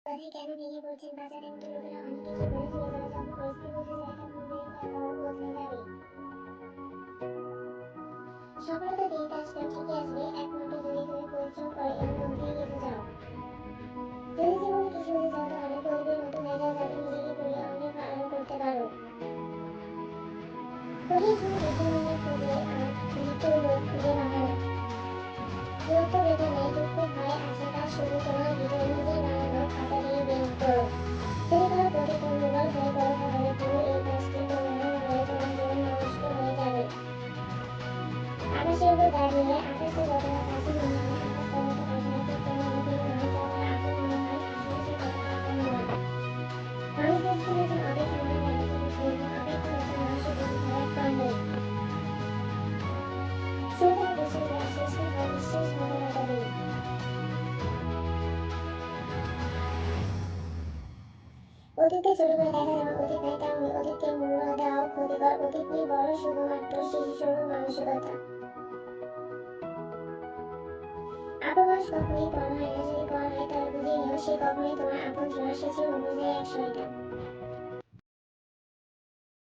কথায় কেন ভেঙে পড়ছেন বাজারের মতো লোকেরা অনেকে কি বলে ফিরে যাবে যখন পরিস্থিতি বুঝে যায় একটা ভুল ব্রেক আবারও বদলে যাবে। সফলতা দেরিতে আসবে ঠিকই আসবে একমাত্র যদি তুমি পরিশ্রম করো এবং লক্ষ্যে এগিয়ে যাও। যদি জীবনে কিছু হতে চাও তাহলে প্রদীপের মতো হয়ে যাও যাতে নিজেকে পুড়িয়ে অন্যের আলো করতে পারো। কঠিন সময় ভিটামিনের খোঁজে আর মৃত্যুর লোক খুঁজে বাঁধানো। দূরত্ব বেদনায় দুঃখ ভয় আছে তা শুধু তোমার ভিতর নিজেই বানানো খাতা দিয়ে বিয়োগ করো। যদি কারো প্রতি দুর্বল হয়ে পড়ো তাহলে পুরো এই কাজটি করো না হলে তোমার জীবন নষ্ট হয়ে যাবে। আকাশের উপর দাঁড়িয়ে আকাশটা যতটা কাছে মনে হয় আকাশ ততটা কাছাকাছি কোনো অনুভূতি নয় যতটা আপন মনে হয় আসলে সে ততটা আপন নয়। মানুষ বেশিদিনের জন্য অপেক্ষা মনে রাখে কিন্তু অপেক্ষা রত মানুষের প্রতি তার এক ফল নেই। শুরুটা হয় বিশ্বাস দিয়ে আর শেষটা হয় বিশ্বাসঘাতকতা দিয়ে। অতীতকে ছোট করে দেখা যেমন অতীত নয় তেমনি অতীতকে মূল্য দেওয়াও ক্ষতিকর। অতীত নিয়ে বড় শুধুমাত্র শিশুসুলভ মানসিকতা। আপন মানুষ কখনোই পর হয় না, যদি পর হয় তবে বুঝে নিও সে কখনোই তোমার আপন ছিল না, সে ছিল অন্যদের এক শয়তান।